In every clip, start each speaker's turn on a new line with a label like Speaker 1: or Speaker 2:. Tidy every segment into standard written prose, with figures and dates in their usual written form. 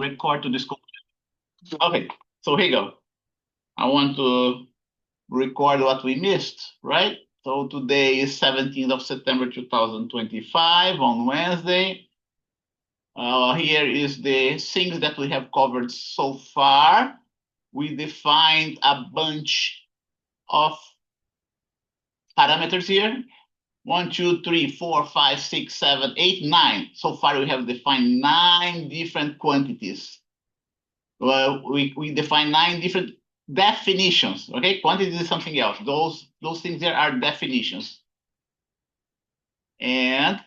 Speaker 1: record to this. Okay, so here you go. I want to record what we missed, right? So today is 17th of September 2025 on Wednesday. Here is the things that we have covered so far. We defined a bunch of parameters here. 1, 2, 3, 4, 5, 6, 7, 8, 9. So far we have defined 9 different quantities. Well, we define 9 different definitions. Okay, quantity is something else. Those things there are definitions. And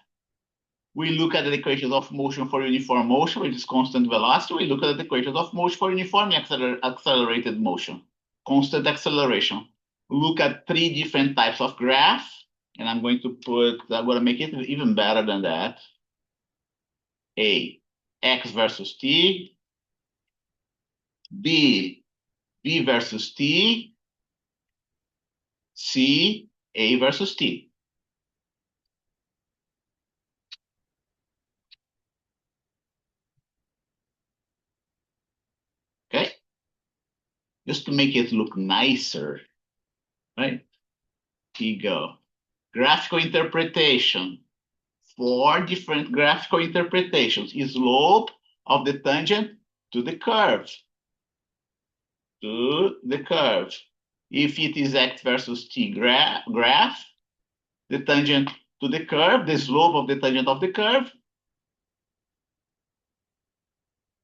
Speaker 1: we look at the equations of motion for uniform motion, which is constant velocity. We look at the equations of motion for uniform accelerated motion, constant acceleration. We look at 3 different types of graph, and I'm going to make it even better than that. A, x versus t. B, v versus t. C, a versus t. Okay? Just to make it look nicer, right? Here you go. Graphical interpretation. 4 different graphical interpretations. Slope of the tangent to the curve. To the curve. If it is x versus t graph, the tangent to the curve, the slope of the tangent of the curve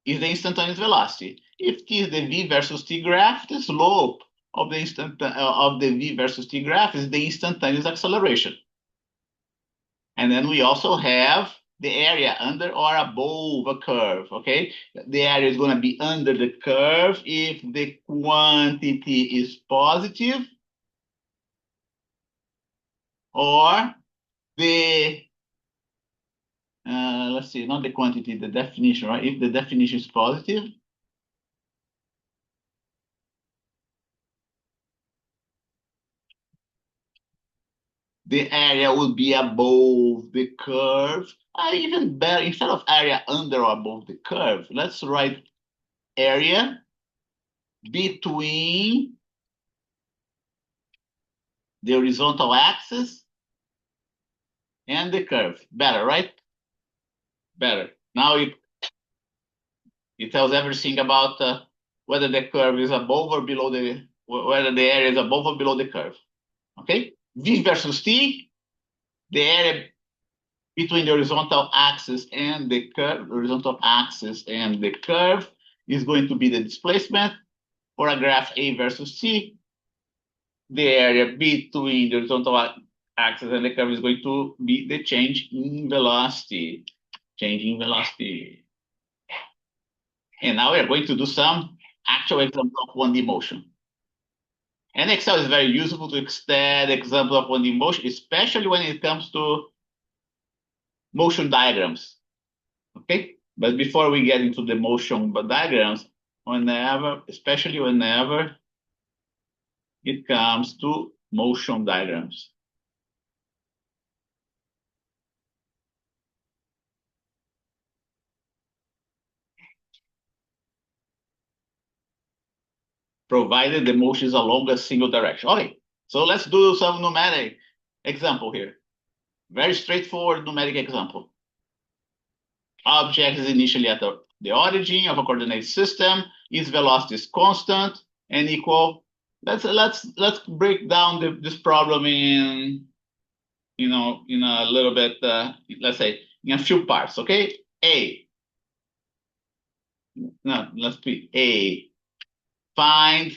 Speaker 1: is the instantaneous velocity. If it is the v versus t graph, the slope of the v versus t graph is the instantaneous acceleration. And then we also have the area under or above a curve, okay? The area is going to be under the curve if the quantity is positive, or the, let's see, not the quantity, the definition, right? If the definition is positive, the area will be above the curve. Even better, instead of area under or above the curve, let's write area between the horizontal axis and the curve. Better, right? Better. Now it tells everything about whether the curve is above or below whether the area is above or below the curve. Okay? V versus t, the area between the horizontal axis and the curve, is going to be the displacement. For a graph A versus T, the area between the horizontal axis and the curve is going to be the change in velocity. And now we're going to do some actual examples of 1D motion. And Excel is very useful to extend examples of 1D motion, especially when it comes to motion diagrams. Okay? But before we get into the motion diagrams, especially whenever it comes to motion diagrams. Provided the motion is along a single direction. Okay, so let's do some numeric example here. Very straightforward numeric example. Object is initially at the origin of a coordinate system. Its velocity is constant and equal. Let's break down this problem in a little bit. Let's say in a few parts. Okay, let's be A. Find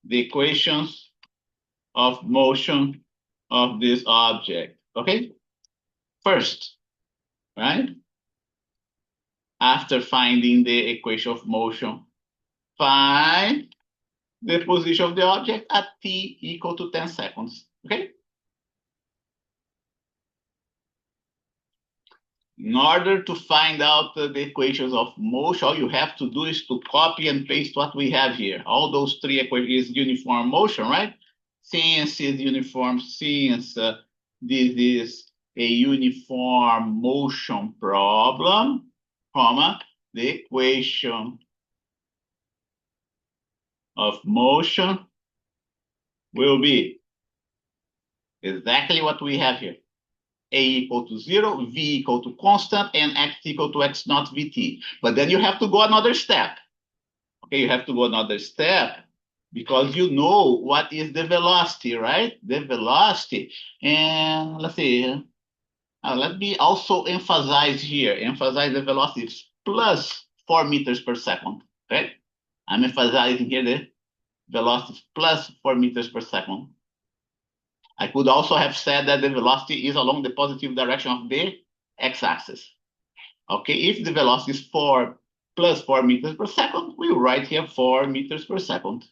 Speaker 1: the equations of motion of this object. Okay, first, right? After finding the equation of motion, find the position of the object at t equal to 10 seconds. Okay? In order to find out the equations of motion, all you have to do is to copy and paste what we have here. All those 3 equations is uniform motion, right? Since it's uniform, since this is a uniform motion problem, comma, the equation of motion will be exactly what we have here. A equal to 0, V equal to constant, and X equal to X naught VT. But then you have to go another step. Okay, you have to go another step because you know what is the velocity, right? The velocity. And let's see, let me also emphasize the velocity is plus 4 meters per second, okay? I'm emphasizing here the velocity is plus 4 meters per second. I could also have said that the velocity is along the positive direction of the x-axis. Okay, if the velocity is plus 4 meters per second, we write here 4 meters per second.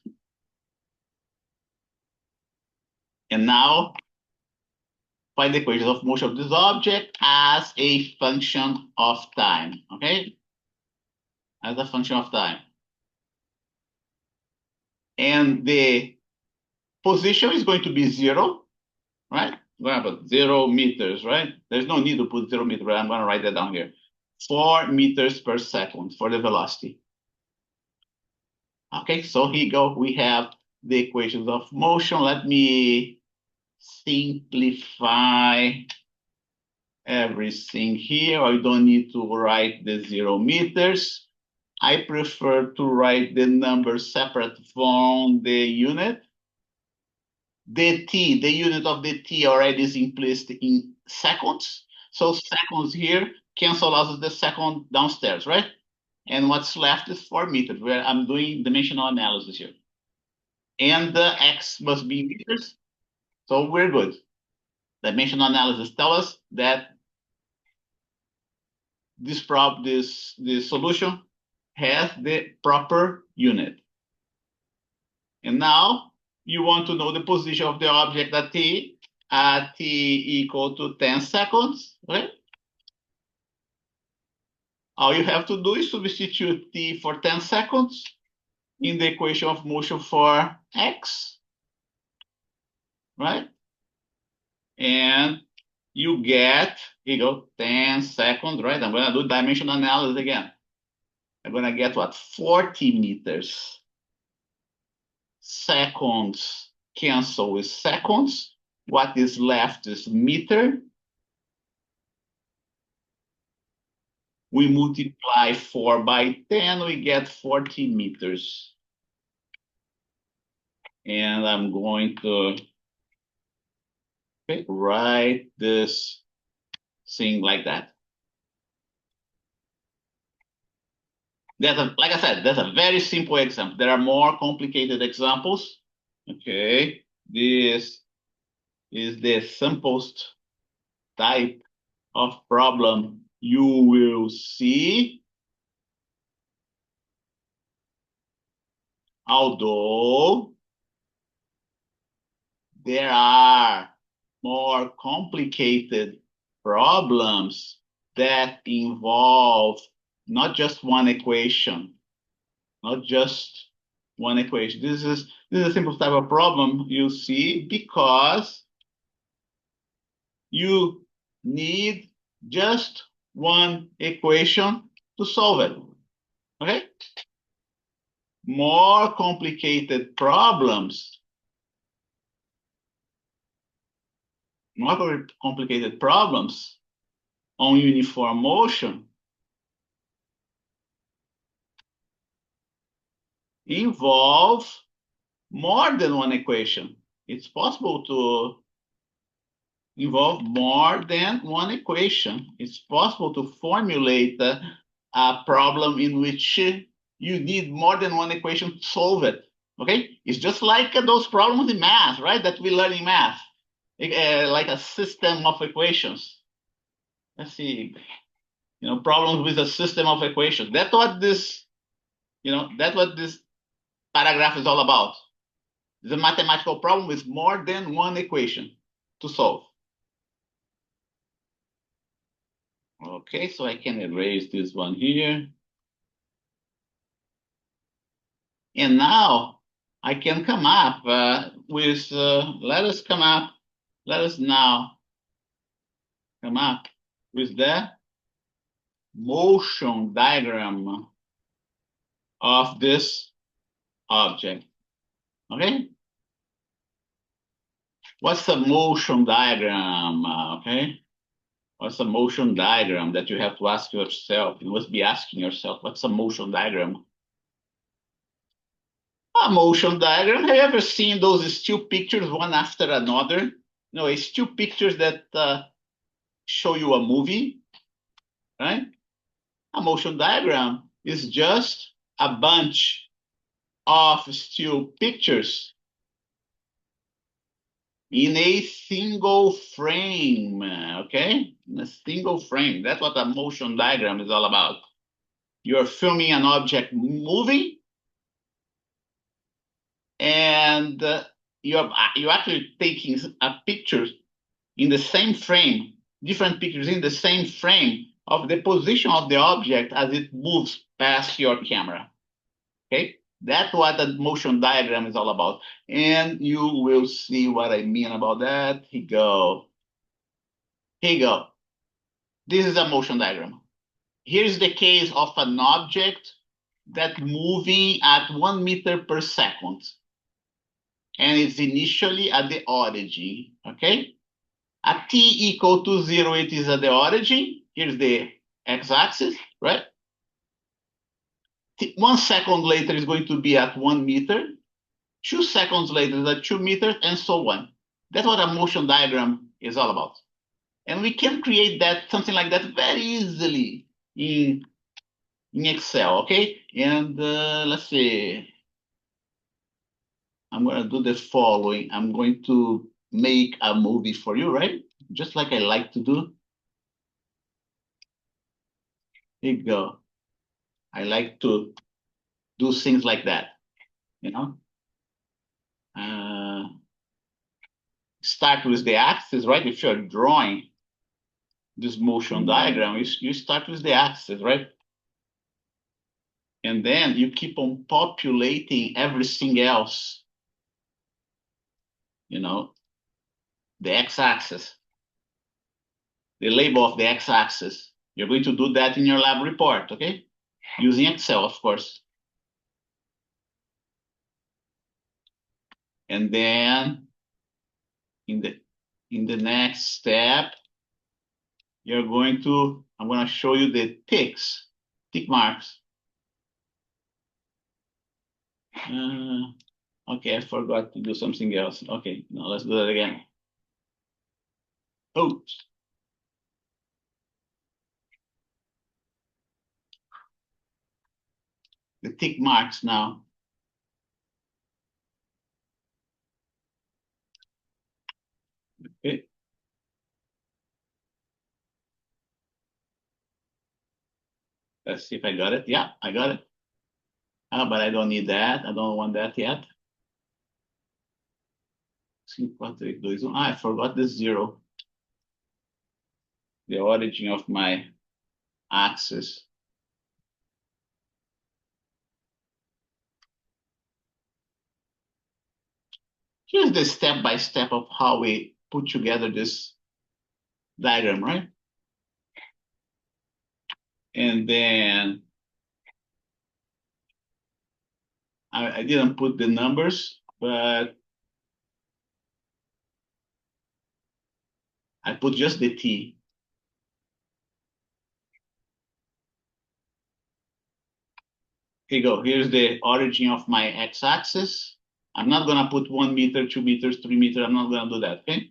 Speaker 1: And now, find the equation of motion of this object as a function of time, okay? As a function of time. And the position is going to be 0, right? We're going to put 0 meters, right? There's no need to put 0 meters, but I'm going to write that down here. 4 meters per second for the velocity. Okay, so here you go. We have the equations of motion. Let me simplify everything here. I don't need to write the 0 meters. I prefer to write the numbers separate from the unit. The t, the unit of the t already is implicit in seconds. So seconds here cancel out the second downstairs, right? And what's left is 4 meters, where I'm doing dimensional analysis here. And the x must be meters, so we're good. Dimensional analysis tells us that this solution has the proper unit. And now you want to know the position of the object at t equal to 10 seconds, right? All you have to do is substitute t for 10 seconds in the equation of motion for x, right? And you get, here you go, 10 seconds, right? I'm going to do dimensional analysis again. I'm going to get what? 40 meters. Seconds cancel with seconds. What is left is meter. We multiply 4 by 10, we get 40 meters. And I'm going to write this thing like that. Like I said, that's a very simple example. There are more complicated examples. Okay, this is the simplest type of problem you will see. Although there are more complicated problems that involve not just one equation, This is a simple type of problem you see because you need just one equation to solve it. Okay? More complicated problems on uniform motion involve more than one equation. It's possible to involve more than one equation. It's possible to formulate a problem in which you need more than one equation to solve it. Okay? It's just like those problems in math, right? That we learn in math, like a system of equations. Let's see, problems with a system of equations. That's what this paragraph is all about. It's a mathematical problem with more than one equation to solve. Okay, so I can erase this one here. And now I can come up with, let us now come up with the motion diagram of this object. Okay? What's the motion diagram? Okay? What's a motion diagram that you have to ask yourself? You must be asking yourself, what's a motion diagram? A motion diagram, have you ever seen those still pictures one after another? No, it's still pictures that show you a movie, right? A motion diagram is just a bunch of still pictures in a single frame, okay? In a single frame. That's what a motion diagram is all about. You're filming an object moving, and you're actually taking a picture in the same frame, different pictures in the same frame of the position of the object as it moves past your camera. Okay? That's what the motion diagram is all about. And you will see what I mean about that. Here you go. Here you go. This is a motion diagram. Here's the case of an object that's moving at 1 meter per second. And it's initially at the origin, okay? At t equal to 0, it is at the origin. Here's the x-axis, right? 1 second later is going to be at 1 meter. 2 seconds later is at 2 meters, and so on. That's what a motion diagram is all about. And we can create that, something like that, very easily in Excel, okay? And let's see. I'm going to do the following. I'm going to make a movie for you, right? Just like I like to do. Here you go. I like to do things like that, you know? Start with the axis, right? If you're drawing this motion diagram, you start with the axis, right? And then you keep on populating everything else, you know, the x-axis, the label of the x-axis. You're going to do that in your lab report, okay? Using Excel, of course. And then in the next step, I'm going to show you the tick marks. Okay, I forgot to do something else. Okay, now let's do that again. Oops. The tick marks now. Okay. Let's see if I got it. Yeah, I got it. But I don't need that. I don't want that yet. 5, 4, 3, 2, 1. I forgot the 0. The origin of my axis. Here's the step-by-step of how we put together this diagram, right? And then I didn't put the numbers, but I put just the T. Here you go. Here's the origin of my x-axis. I'm not going to put 1 meter, 2 meters, 3 meters. I'm not going to do that, okay?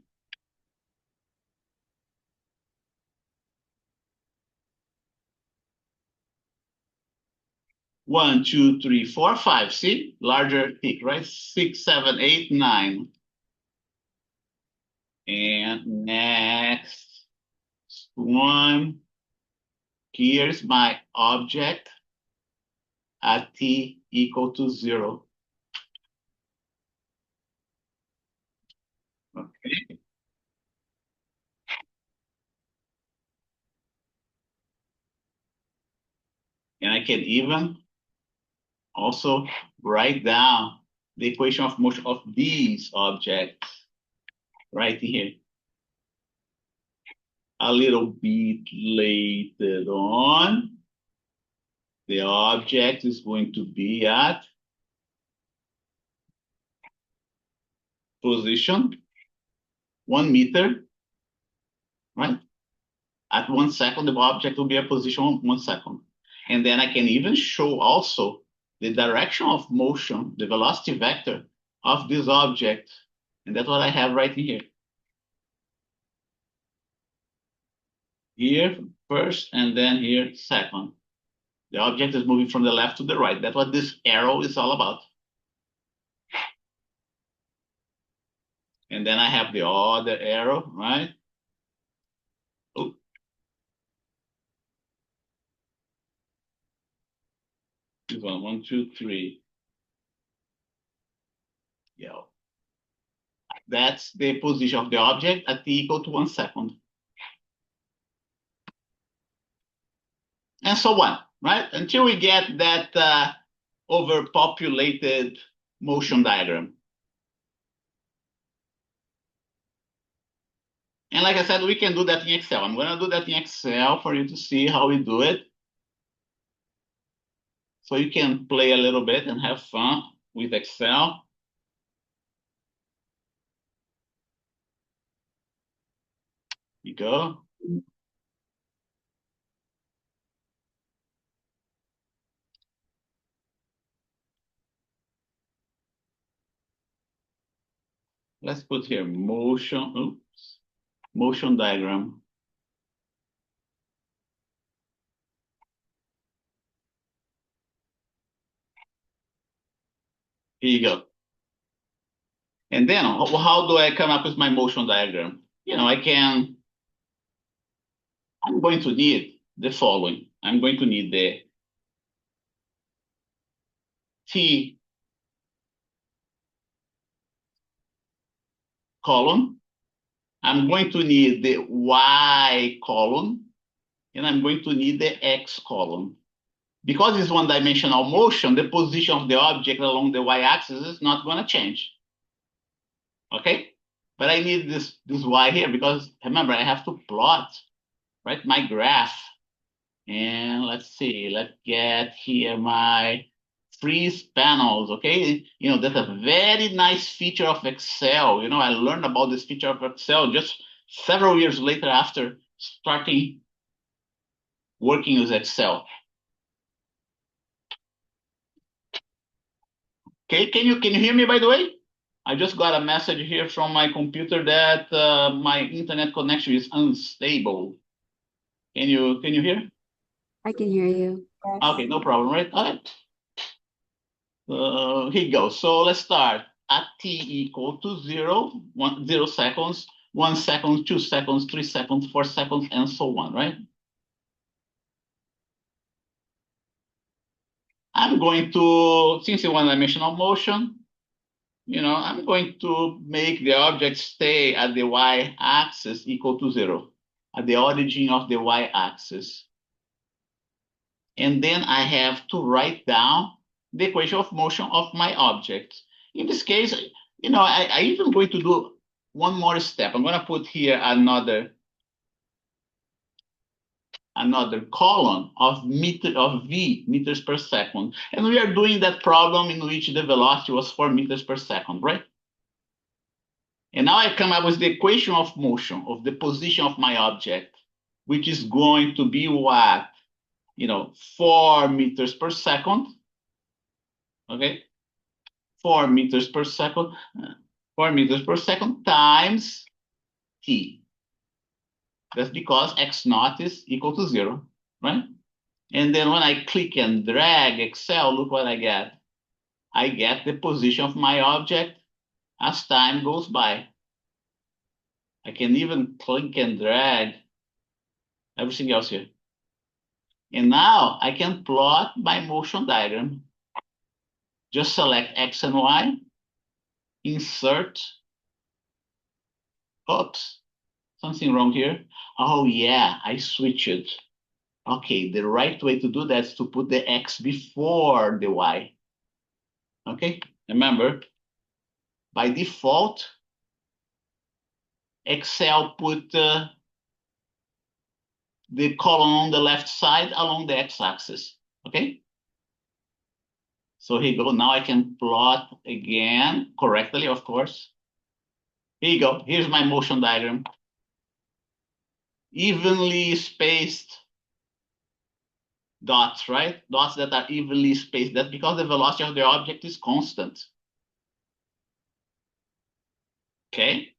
Speaker 1: One, two, three, four, five. See? Larger peak, right? 6, 7, 8, 9. And next one. Here's my object at t equal to 0. Okay. And I can even also write down the equation of motion of these objects right here. a little bit later on, the object is going to be at position 1 meter, right? At 1 second, the object will be at position 1 second. And then I can even show also the direction of motion, the velocity vector of this object. And that's what I have right here. Here first, and then here second. The object is moving from the left to the right. That's what this arrow is all about. And then I have the other arrow, right? Oh. This one, 1, 2, 3. Yeah. That's the position of the object at t equal to 1 second. And so on, right? Until we get that overpopulated motion diagram. And like I said, we can do that in Excel. I'm going to do that in Excel for you to see how we do it. So you can play a little bit and have fun with Excel. Here you go. Let's put here motion diagram. Here you go. And then how do I come up with my motion diagram? You know, I'm going to need the following. I'm going to need the T column. I'm going to need the Y column, and I'm going to need the X column. Because it's one-dimensional motion, the position of the object along the Y-axis is not going to change. Okay? But I need this Y here because, remember, I have to plot, right, my graph. And let's see, let's get here my freeze panels, okay? You know, that's a very nice feature of Excel. You know, I learned about this feature of Excel just several years later after starting working with Excel. Okay, can you hear me, by the way? I just got a message here from my computer that my internet connection is unstable. Can you hear?
Speaker 2: I can hear you. Yes.
Speaker 1: Okay, no problem, right? All right. Here you go. So let's start at t equal to 0, 0 seconds, 1 second, 2 seconds, 3 seconds, 4 seconds, and so on, right? I'm going to, since it's one-dimensional motion, you know, I'm going to make the object stay at the y-axis equal to 0, at the origin of the y-axis. And then I have to write down the equation of motion of my object. In this case, you know, I even going to do one more step. I'm going to put here another column of v, meters per second. And we are doing that problem in which the velocity was 4 meters per second, right? And now I come up with the equation of motion of the position of my object, which is going to be what? You know, 4 meters per second. Okay, 4 meters per second, 4 meters per second times t. That's because x naught is equal to 0, right? And then when I click and drag Excel, look what I get. I get the position of my object as time goes by. I can even click and drag everything else here. And now I can plot my motion diagram. Just select X and Y, insert. Oops, something wrong here. Oh yeah, I switched it. Okay, the right way to do that is to put the X before the Y. Okay, remember, by default, Excel put the column on the left side along the x-axis, okay? So here you go. Now I can plot again correctly, of course. Here you go. Here's my motion diagram. Evenly spaced dots, right? Dots that are evenly spaced. That's because the velocity of the object is constant. Okay.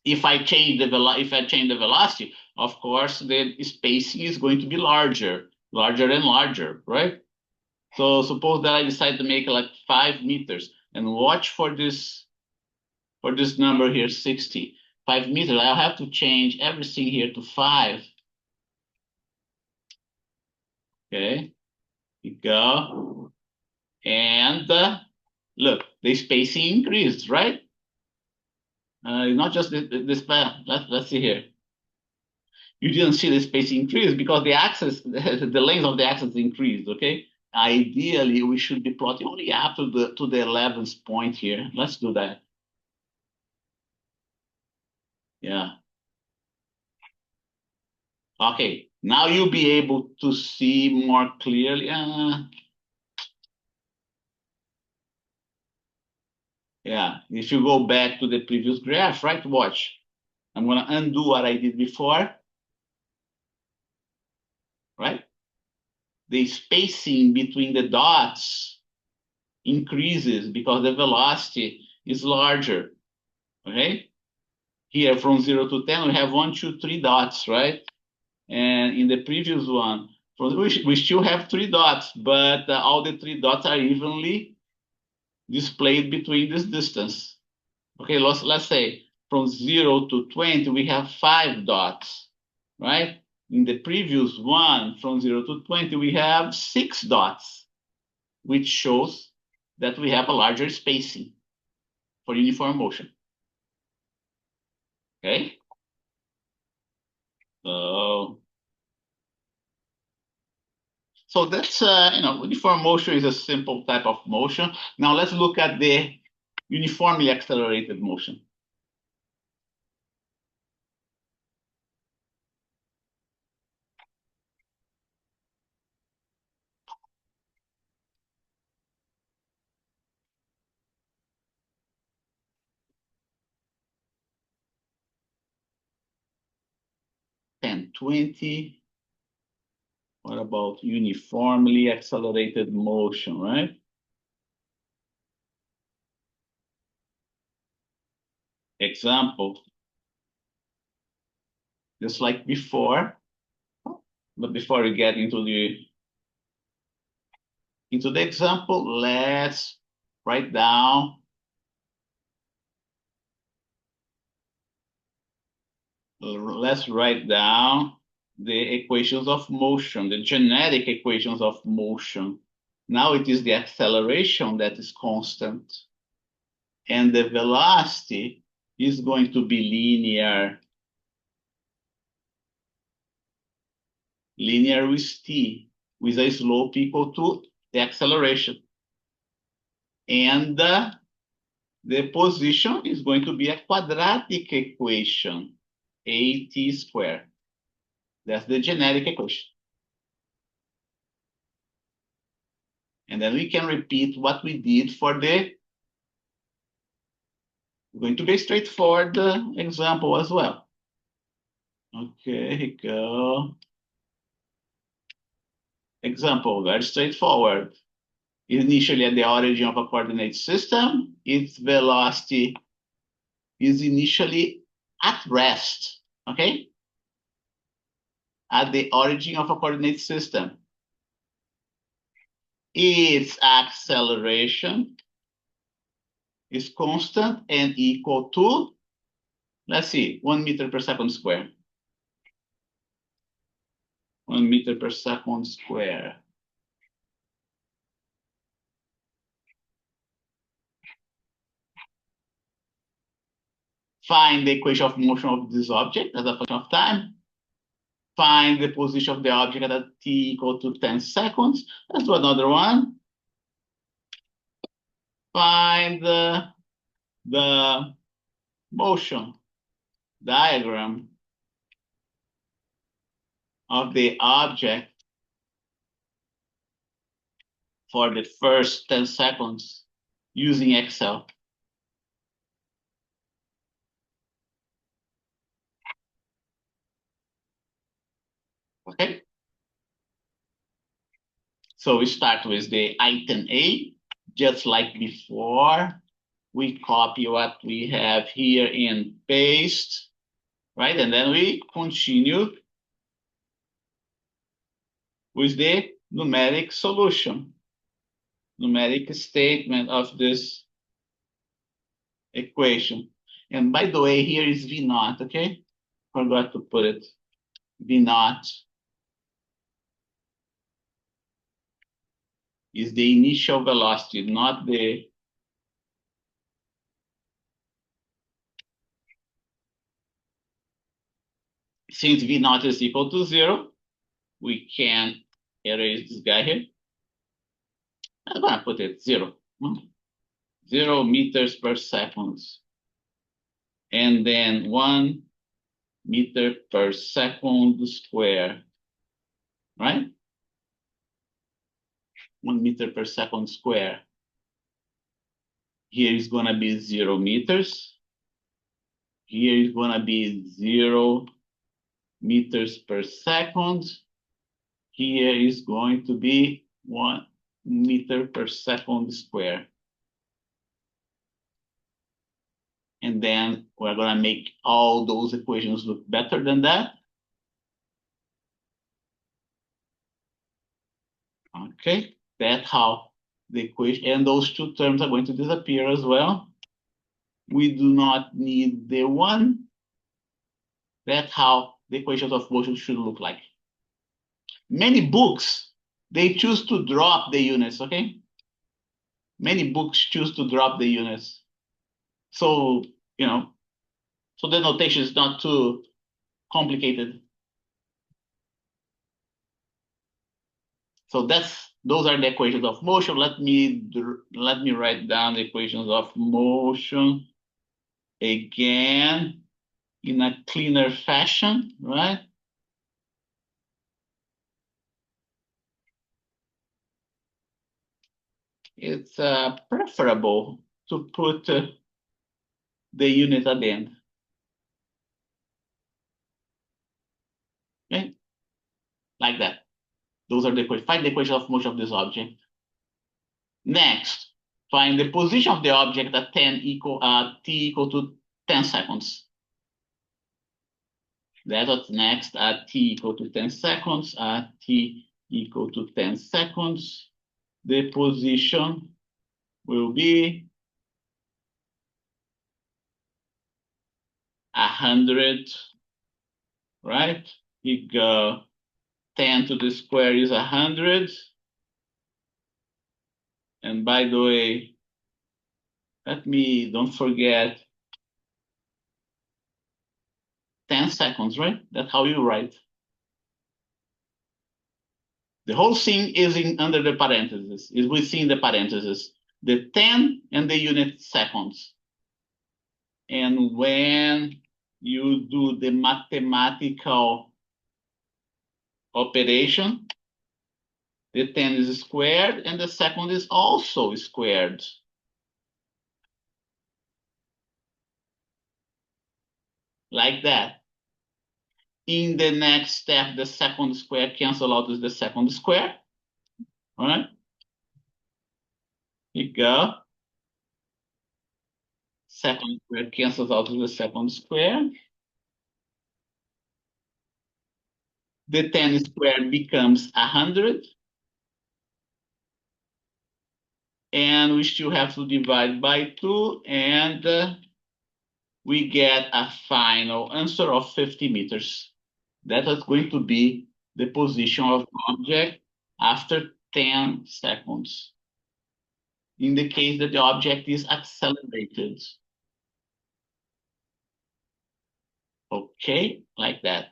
Speaker 1: If I change the velocity, of course, the spacing is going to be larger and larger, right? So suppose that I decide to make like 5 meters, and watch for this number here, 60. 5 meters, I'll have to change everything here to 5. Okay, you go. And look, the spacing increased, right? Not just this, let's see here. You didn't see the spacing increase because the axis, the length of the axis increased, okay? Ideally, we should be plotting only up to the 11th point here. Let's do that. Yeah. Okay, now you'll be able to see more clearly. Yeah, if you go back to the previous graph, right, watch. I'm gonna undo what I did before, right? The spacing between the dots increases because the velocity is larger, okay? Here from 0 to 10, we have 1, 2, 3 dots, right? And in the previous one, we still have 3 dots, but all the 3 dots are evenly displayed between this distance. Okay, let's say from 0 to 20, we have 5 dots, right? In the previous one, from 0 to 20, we have 6 dots, which shows that we have a larger spacing for uniform motion. Okay? So that's, uniform motion is a simple type of motion. Now let's look at the uniformly accelerated motion. And 20. What about uniformly accelerated motion, right? Example, just like before, but before we get into the example, let's write down the equations of motion, the genetic equations of motion. Now it is the acceleration that is constant, and the velocity is going to be linear with t, with a slope equal to the acceleration. And the position is going to be a quadratic equation, at squared. That's the genetic equation. And then we can repeat what we did for the, going to be a straightforward example as well. Okay, here we go. Example, very straightforward. Initially at the origin of a coordinate system, its velocity is initially at rest, okay? At the origin of a coordinate system. Its acceleration is constant and equal to, let's see, 1 meter per second square. 1 meter per second square. Find the equation of motion of this object as a function of time. Find the position of the object at t equal to 10 seconds. Let's do another one. Find the motion diagram of the object for the first 10 seconds using Excel. Okay? So we start with the item A, just like before. We copy what we have here and paste, right? And then we continue with the numeric solution, numeric statement of this equation. And by the way, here is V naught, okay? Forgot to put it. V naught is the initial velocity, not the since V naught is equal to 0, we can erase this guy here. I'm gonna put it 0. 0 meters per second. And then 1 meter per second square, right? 1 meter per second square. Here is gonna be 0 meters. Here is gonna be 0 meters per second. Here is going to be 1 meter per second square. And then we're gonna make all those equations look better than that. Okay, that's how the equation, and those two terms are going to disappear as well. We do not need the one. That's how the equations of motion should look like. Many books, they choose to drop the units, okay? Many books choose to drop the units. So, so the notation is not too complicated. So those are the equations of motion. Let me write down the equations of motion again in a cleaner fashion, right? It's preferable to put the unit at the end. Okay, like that. Those are the equations. Find the equation of motion of this object. Next, find the position of the object at t equal to 10 seconds. That's what's next at t equal to 10 seconds. At t equal to 10 seconds, the position will be 100, right? You go 10 to the square is 100. And by the way, don't forget 10 seconds, right? That's how you write. The whole thing is under the parentheses, is within the parentheses, the 10 and the unit seconds. And when you do the mathematical operation, the 10 is squared and the second is also squared. Like that. In the next step, the second square cancel out with the second square. All right? Here you go. Second square cancels out with the second square. The 10 squared becomes 100. And we still have to divide by 2, and we get a final answer of 50 meters. That is going to be the position of the object after 10 seconds. In the case that the object is accelerated. Okay, like that.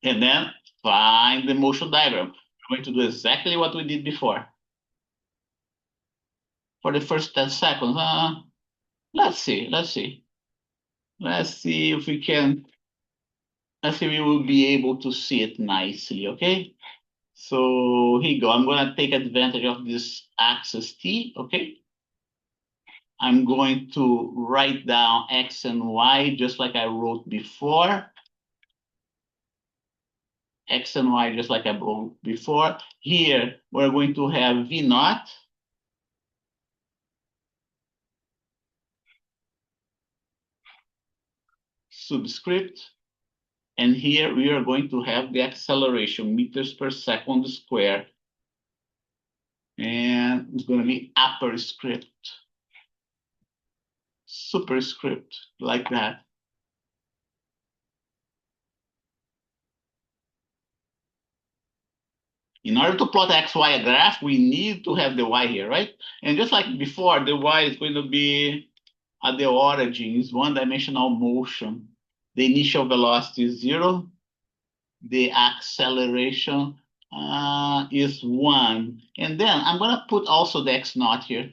Speaker 1: And then find the motion diagram. We're going to do exactly what we did before. For the first 10 seconds, let's see if we can let's see, we will be able to see it nicely, okay? So here you go. I'm gonna take advantage of this axis T, okay? I'm going to write down X and Y just like I wrote before. X and Y just like I wrote before. Here, we're going to have V naught. Subscript. And here we are going to have the acceleration, meters per second square. And it's going to be upper script, superscript, like that. In order to plot XY graph, we need to have the Y here, right? And just like before, the Y is going to be at the origin, is one-dimensional motion. The initial velocity is 0. The acceleration is 1. And then I'm going to put also the X naught here.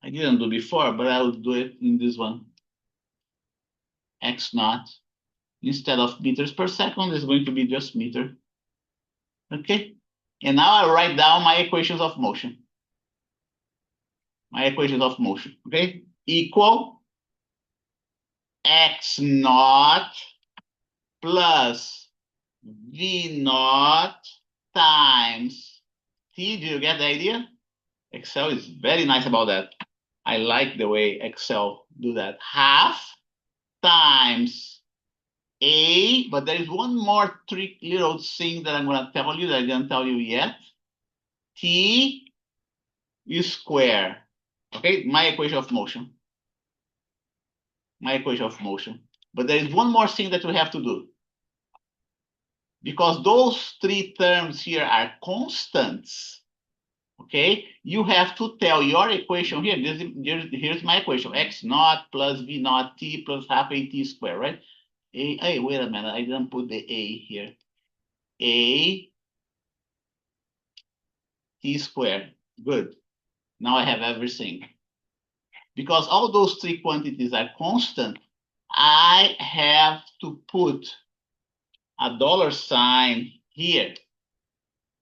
Speaker 1: I didn't do before, but I will do it in this one. X naught. Instead of meters per second, it's going to be just meter. Okay? And now I write down my equations of motion. My equations of motion, okay? Equal X naught plus V naught times T. Do you get the idea? Excel is very nice about that. I like the way Excel do that. Half times A, but there is one more trick little thing that I'm going to tell you that I didn't tell you yet. T is square. Okay, my equation of motion. My equation of motion. But there is one more thing that we have to do. Because those three terms here are constants, okay, you have to tell your equation here. Here's my equation: X naught plus V naught T plus half A T squared, right? Hey, wait a minute, I didn't put the A here. A T squared. Good. Now I have everything. Because all those three quantities are constant, I have to put a $sign here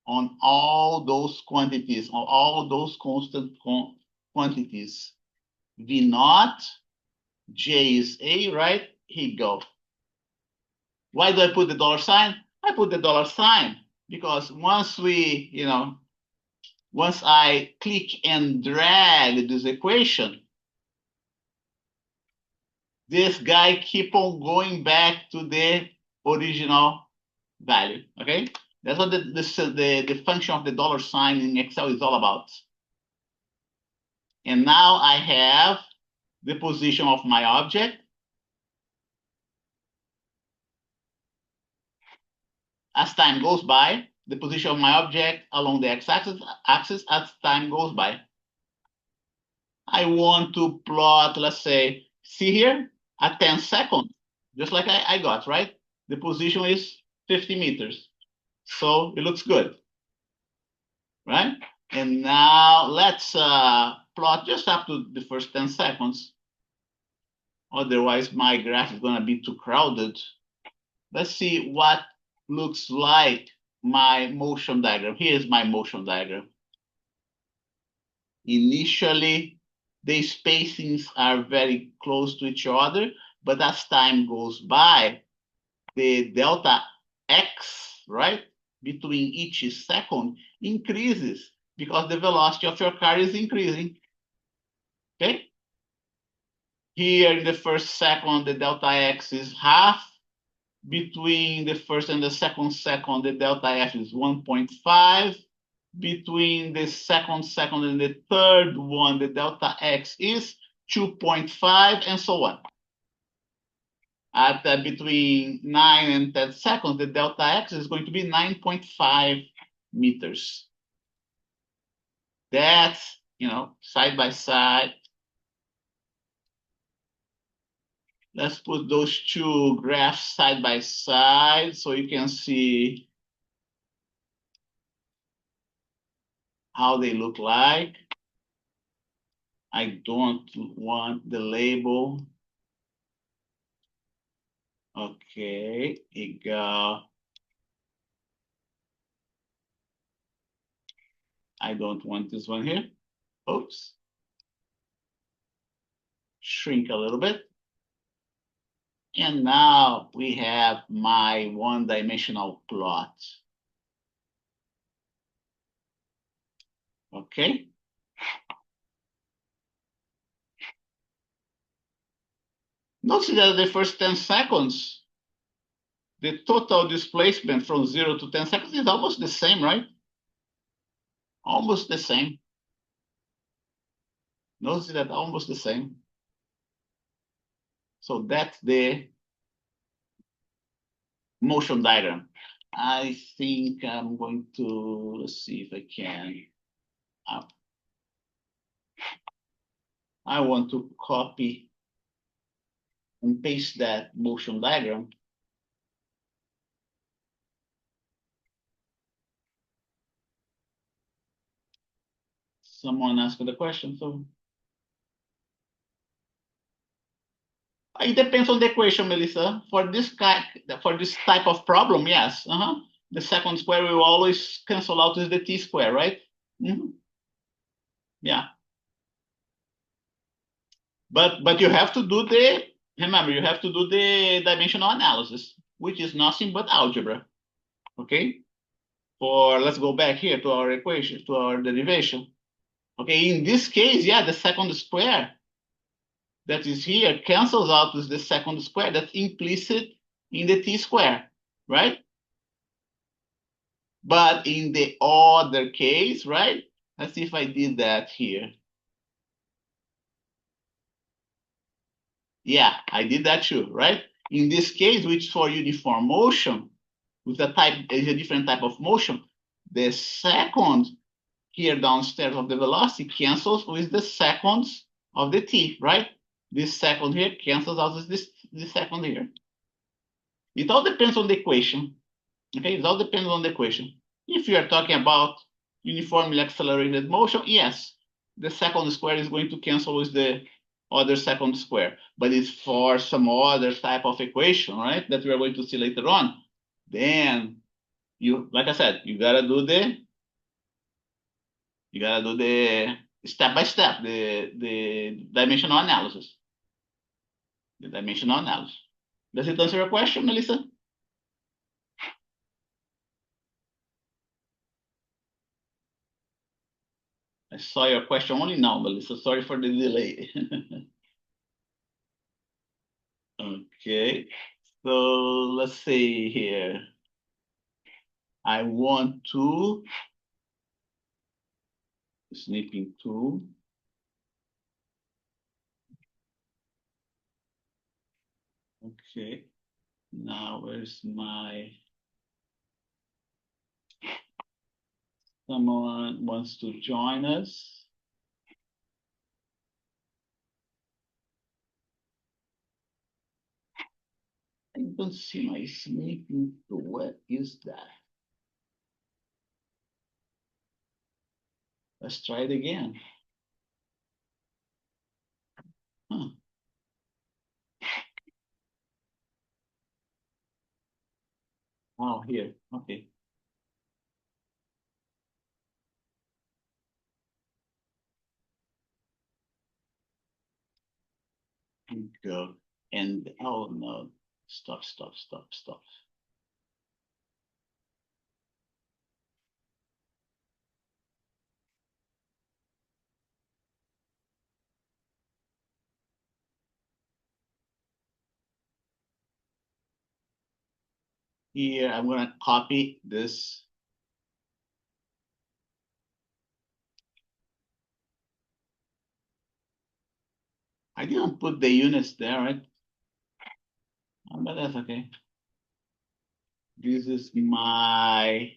Speaker 1: on all those quantities, on all those constant quantities. V naught, J is A, right? Here you go. Why do I put the $sign? I put the $sign because once once I click and drag this equation, this guy keep on going back to the original value, okay? That's what the function of the $sign in Excel is all about. And now I have the position of my object. As time goes by, the position of my object along the x-axis as time goes by. I want to plot, let's say, see here, at 10 seconds, just like I got, right? The position is 50 meters. So it looks good, right? And now let's plot just up to the first 10 seconds. Otherwise, my graph is going to be too crowded. Let's see what looks like my motion diagram. Here's my motion diagram. Initially, the spacings are very close to each other, but as time goes by, the delta x, right, between each second increases because the velocity of your car is increasing. Okay? Here in the first second, the delta x is half. Between the first and the second, the delta f is 1.5. Between the second and the third one, the delta x is 2.5, and so on. At between 9 and 10 seconds, the delta x is going to be 9.5 meters. That's, side by side. Let's put those two graphs side by side so you can see how they look like. I don't want the label. Okay, you go. I don't want this one here. Oops. Shrink a little bit. And now we have my one-dimensional plot. Okay. Notice that the first 10 seconds, the total displacement from 0 to 10 seconds is almost the same, right? Almost the same. Notice that almost the same. So that's the motion diagram. I think I'm going to, let's see if I can. I want to copy and paste that motion diagram. Someone asked the question, so it depends on the equation, Melissa. For this type of problem, yes. The second square will always cancel out with the t square, right? Yeah. But you have to do remember, you have to do the dimensional analysis, which is nothing but algebra. Okay? Let's go back here to our equation, to our derivation. Okay, in this case, yeah, the second square that is here cancels out with the second square that's implicit in the t square, right? But in the other case, right? Let's see if I did that here. Yeah, I did that too, right? In this case, which for uniform motion, with a different type of motion, the second here downstairs of the velocity cancels with the seconds of the t, right? This second here cancels out with this second here. It all depends on the equation. Okay, it all depends on the equation. If you are talking about uniformly accelerated motion, yes, the second square is going to cancel with the other second square. But it's for some other type of equation, right, that we are going to see later on. Then you, like I said, you gotta do the step by step, the dimensional analysis. The dimensional analysis. Does it answer your question, Melissa? I saw your question only now, Melissa. Sorry for the delay. Okay, so let's see here. I want to snipping tool. Okay, now where's my, someone wants to join us. I don't see my snipping tool. What is that? Let's try it again. Huh. Oh, here. Okay. Go. And oh no. Stop. Here, I'm gonna copy this. I didn't put the units there, right? But that's okay. This is my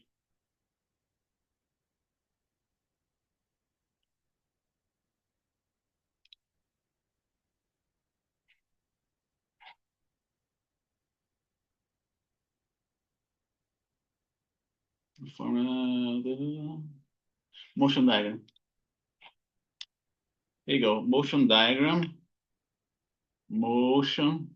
Speaker 1: motion diagram. Here you go, motion diagram, motion